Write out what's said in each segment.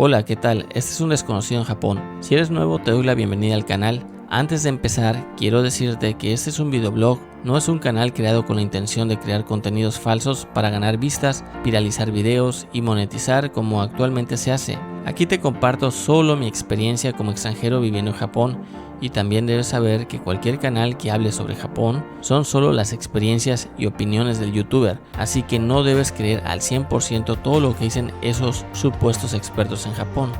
Hola, ¿qué tal? Este es un desconocido en Japón. Si eres nuevo, te doy la bienvenida al canal. Antes de empezar, quiero decirte que este es un videoblog, no es un canal creado con la intención de crear contenidos falsos para ganar vistas, viralizar videos y monetizar como actualmente se hace. Aquí te comparto solo mi experiencia como extranjero viviendo en Japón, y también debes saber que cualquier canal que hable sobre Japón son solo las experiencias y opiniones del youtuber, así que no debes creer al 100% todo lo que dicen esos supuestos expertos en Japón.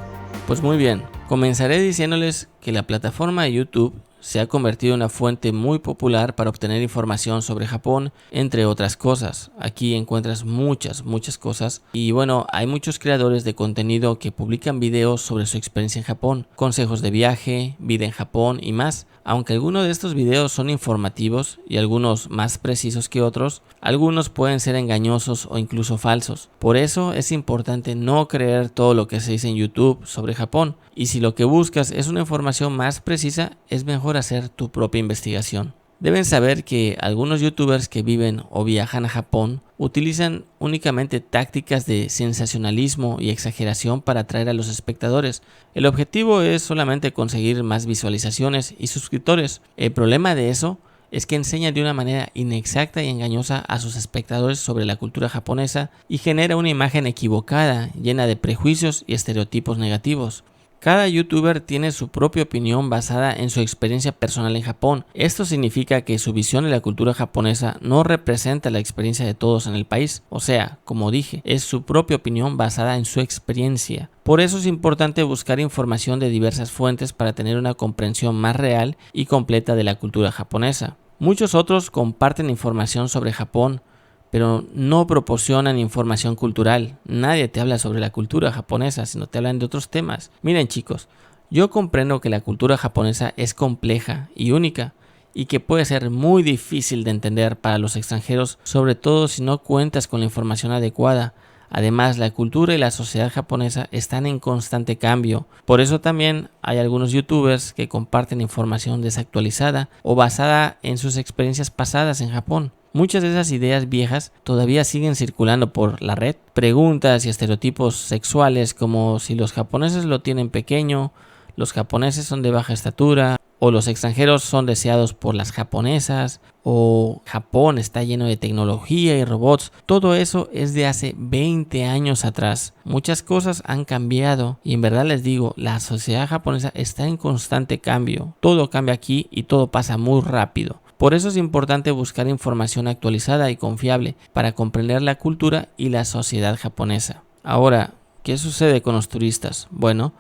Pues muy bien, comenzaré diciéndoles que la plataforma de YouTube se ha convertido en una fuente muy popular para obtener información sobre Japón, entre otras cosas. Aquí encuentras muchas cosas y bueno, hay muchos creadores de contenido que publican videos sobre su experiencia en Japón, consejos de viaje, vida en Japón y más. Aunque algunos de estos videos son informativos y algunos más precisos que otros, algunos pueden ser engañosos o incluso falsos. Por eso es importante no creer todo lo que se dice en YouTube sobre Japón, y si lo que buscas es una información más precisa, es mejor hacer tu propia investigación. Deben saber que algunos youtubers que viven o viajan a Japón utilizan únicamente tácticas de sensacionalismo y exageración para atraer a los espectadores. El objetivo es solamente conseguir más visualizaciones y suscriptores. El problema de eso es que enseña de una manera inexacta y engañosa a sus espectadores sobre la cultura japonesa y genera una imagen equivocada, llena de prejuicios y estereotipos negativos. Cada youtuber tiene su propia opinión basada en su experiencia personal en Japón. Esto significa que su visión de la cultura japonesa no representa la experiencia de todos en el país. O sea, como dije, es su propia opinión basada en su experiencia. Por eso es importante buscar información de diversas fuentes para tener una comprensión más real y completa de la cultura japonesa. Muchos otros comparten información sobre Japón, pero no proporcionan información cultural. Nadie te habla sobre la cultura japonesa, sino te hablan de otros temas. Miren chicos, yo comprendo que la cultura japonesa es compleja y única, y que puede ser muy difícil de entender para los extranjeros, sobre todo si no cuentas con la información adecuada. Además, la cultura y la sociedad japonesa están en constante cambio. Por eso también hay algunos youtubers que comparten información desactualizada o basada en sus experiencias pasadas en Japón. Muchas de esas ideas viejas todavía siguen circulando por la red. Preguntas y estereotipos sexuales como si los japoneses lo tienen pequeño, los japoneses son de baja estatura, o los extranjeros son deseados por las japonesas, o Japón está lleno de tecnología y robots. Todo eso es de hace 20 años atrás. Muchas cosas han cambiado y en verdad les digo, la sociedad japonesa está en constante cambio. Todo cambia aquí y todo pasa muy rápido. Por eso es importante buscar información actualizada y confiable para comprender la cultura y la sociedad japonesa. Ahora, ¿qué sucede con los turistas? Bueno,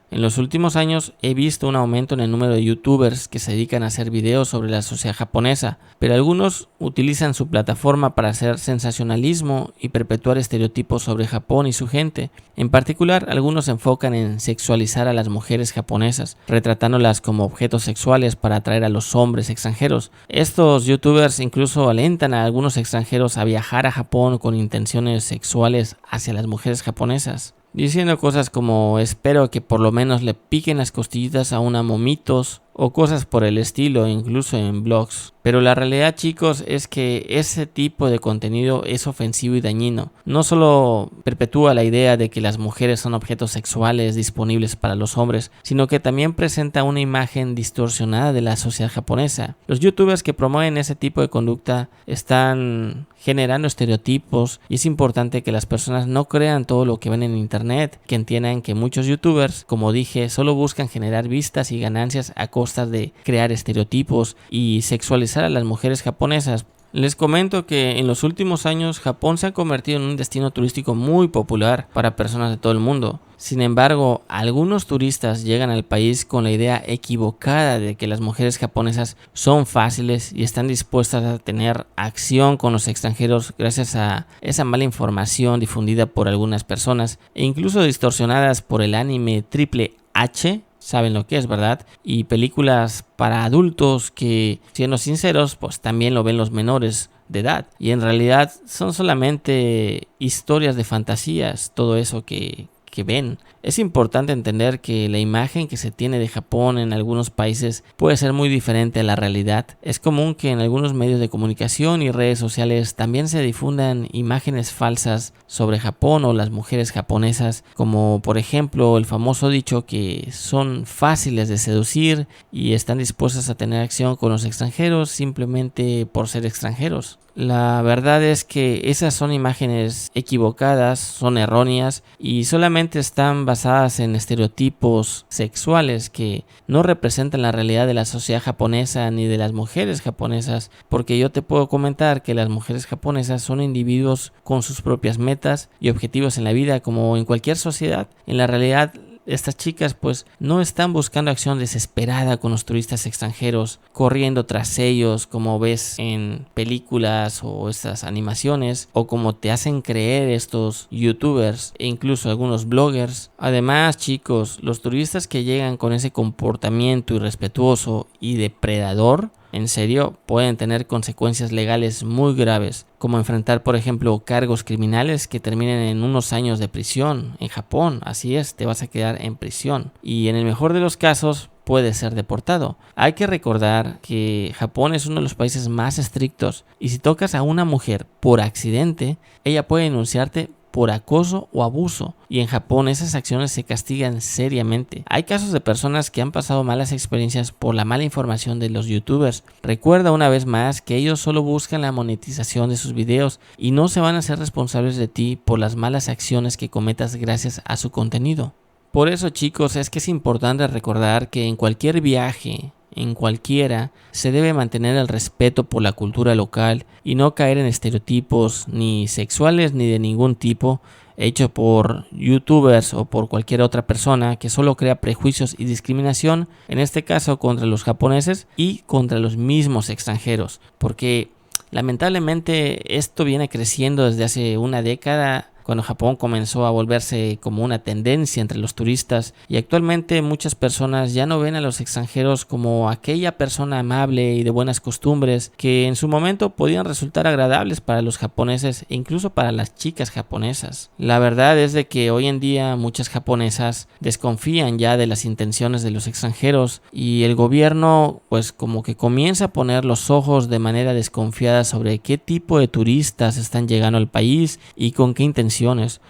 en los últimos años he visto un aumento en el número de youtubers que se dedican a hacer videos sobre la sociedad japonesa, pero algunos utilizan su plataforma para hacer sensacionalismo y perpetuar estereotipos sobre Japón y su gente. En particular, algunos se enfocan en sexualizar a las mujeres japonesas, retratándolas como objetos sexuales para atraer a los hombres extranjeros. Estos youtubers incluso alentan a algunos extranjeros a viajar a Japón con intenciones sexuales hacia las mujeres japonesas, diciendo cosas como espero que por lo menos le piquen las costillitas a una momitos o cosas por el estilo, incluso en blogs. Pero la realidad, chicos, es que ese tipo de contenido es ofensivo y dañino. No solo perpetúa la idea de que las mujeres son objetos sexuales disponibles para los hombres, sino que también presenta una imagen distorsionada de la sociedad japonesa. Los youtubers que promueven ese tipo de conducta están generando estereotipos, y es importante que las personas no crean todo lo que ven en internet, que entiendan que muchos youtubers, como dije, solo buscan generar vistas y ganancias a costa de crear estereotipos y sexualizar a las mujeres japonesas. Les comento que en los últimos años Japón se ha convertido en un destino turístico muy popular para personas de todo el mundo. Sin embargo, algunos turistas llegan al país con la idea equivocada de que las mujeres japonesas son fáciles y están dispuestas a tener acción con los extranjeros gracias a esa mala información difundida por algunas personas e incluso distorsionadas por el anime Triple H. Saben lo que es, ¿verdad? Y películas para adultos que, siendo sinceros, pues también lo ven los menores de edad. Y en realidad son solamente historias de fantasías, todo eso que que ven. Es importante entender que la imagen que se tiene de Japón en algunos países puede ser muy diferente a la realidad. Es común que en algunos medios de comunicación y redes sociales también se difundan imágenes falsas sobre Japón o las mujeres japonesas, como por ejemplo el famoso dicho que son fáciles de seducir y están dispuestas a tener acción con los extranjeros simplemente por ser extranjeros. La verdad es que esas son imágenes equivocadas, son erróneas y solamente están basadas en estereotipos sexuales que no representan la realidad de la sociedad japonesa ni de las mujeres japonesas, porque yo te puedo comentar que las mujeres japonesas son individuos con sus propias metas y objetivos en la vida, como en cualquier sociedad. En la realidad, estas chicas pues no están buscando acción desesperada con los turistas extranjeros, corriendo tras ellos como ves en películas o estas animaciones, o como te hacen creer estos youtubers e incluso algunos bloggers. Además, chicos, los turistas que llegan con ese comportamiento irrespetuoso y depredador, en serio, pueden tener consecuencias legales muy graves, como enfrentar, por ejemplo, cargos criminales que terminen en unos años de prisión. En Japón, así es, te vas a quedar en prisión. Y en el mejor de los casos, puede ser deportado. Hay que recordar que Japón es uno de los países más estrictos y si tocas a una mujer por accidente, ella puede denunciarte por acoso o abuso, y en Japón esas acciones se castigan seriamente. Hay casos de personas que han pasado malas experiencias por la mala información de los youtubers. Recuerda una vez más que ellos solo buscan la monetización de sus videos y no se van a ser responsables de ti por las malas acciones que cometas gracias a su contenido. Por eso, chicos, es que es importante recordar que en cualquier viaje, en cualquiera, se debe mantener el respeto por la cultura local y no caer en estereotipos ni sexuales ni de ningún tipo hecho por youtubers o por cualquier otra persona que solo crea prejuicios y discriminación, en este caso contra los japoneses y contra los mismos extranjeros, porque lamentablemente esto viene creciendo desde hace una década, cuando Japón comenzó a volverse como una tendencia entre los turistas, y actualmente muchas personas ya no ven a los extranjeros como aquella persona amable y de buenas costumbres que en su momento podían resultar agradables para los japoneses e incluso para las chicas japonesas. La verdad es de que hoy en día muchas japonesas desconfían ya de las intenciones de los extranjeros y el gobierno pues como que comienza a poner los ojos de manera desconfiada sobre qué tipo de turistas están llegando al país y con qué intenciones.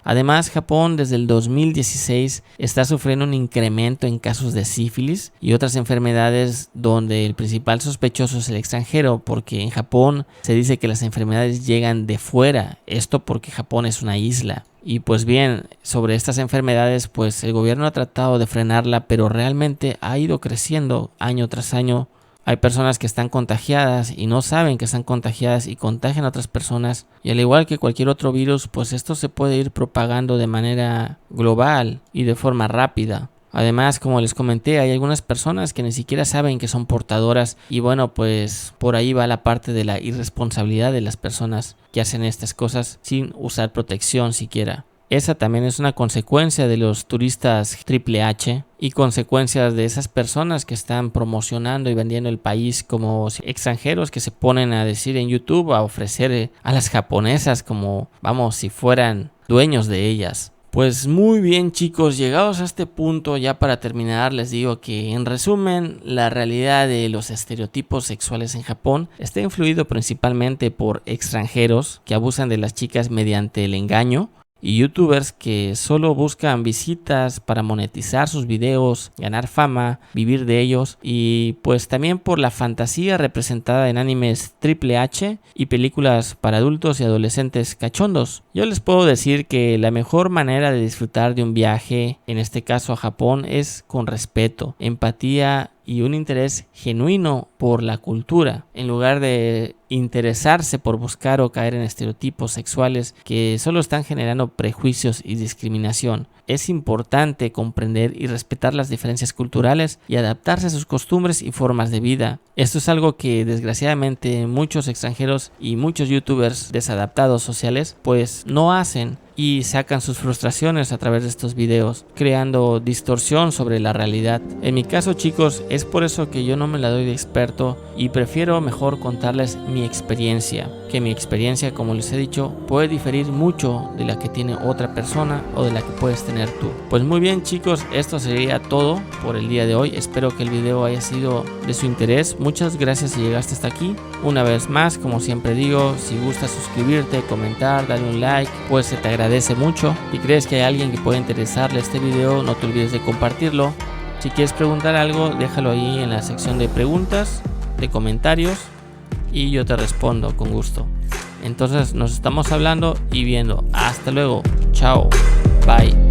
Además, Japón desde el 2016 está sufriendo un incremento en casos de sífilis y otras enfermedades donde el principal sospechoso es el extranjero, porque en Japón se dice que las enfermedades llegan de fuera, esto porque Japón es una isla. Y pues bien, sobre estas enfermedades pues el gobierno ha tratado de frenarla, pero realmente ha ido creciendo año tras año. Hay personas que están contagiadas y no saben que están contagiadas y contagian a otras personas. Y al igual que cualquier otro virus, pues esto se puede ir propagando de manera global y de forma rápida. Además, como les comenté, hay algunas personas que ni siquiera saben que son portadoras y bueno, pues por ahí va la parte de la irresponsabilidad de las personas que hacen estas cosas sin usar protección siquiera. Esa también es una consecuencia de los turistas Triple H y consecuencias de esas personas que están promocionando y vendiendo el país como extranjeros que se ponen a decir en YouTube, a ofrecer a las japonesas como, vamos, si fueran dueños de ellas. Pues muy bien, chicos, llegados a este punto, ya para terminar les digo que en resumen la realidad de los estereotipos sexuales en Japón está influido principalmente por extranjeros que abusan de las chicas mediante el engaño, y youtubers que solo buscan visitas para monetizar sus videos, ganar fama, vivir de ellos, y pues también por la fantasía representada en animes Triple H y películas para adultos y adolescentes cachondos. Yo les puedo decir que la mejor manera de disfrutar de un viaje, en este caso a Japón, es con respeto, empatía y un interés genuino por la cultura, en lugar de interesarse por buscar o caer en estereotipos sexuales que solo están generando prejuicios y discriminación. Es importante comprender y respetar las diferencias culturales y adaptarse a sus costumbres y formas de vida. Esto es algo que desgraciadamente muchos extranjeros y muchos youtubers desadaptados sociales pues no hacen y sacan sus frustraciones a través de estos videos, creando distorsión sobre la realidad. En mi caso, chicos, es por eso que yo no me la doy de experto experto y prefiero mejor contarles mi experiencia, que mi experiencia, como les he dicho, puede diferir mucho de la que tiene otra persona o de la que puedes tener tú. Pues muy bien chicos, esto sería todo por el día de hoy. Espero que el video haya sido de su interés. Muchas gracias si llegaste hasta aquí. Una vez más, como siempre digo, si gustas suscribirte, comentar, darle un like, pues se te agradece mucho. Si crees que hay alguien que pueda interesarle este video, no te olvides de compartirlo. Si quieres preguntar algo, déjalo ahí en la sección de preguntas, de comentarios, y yo te respondo con gusto. Entonces nos estamos hablando y viendo. Hasta luego. Chao. Bye.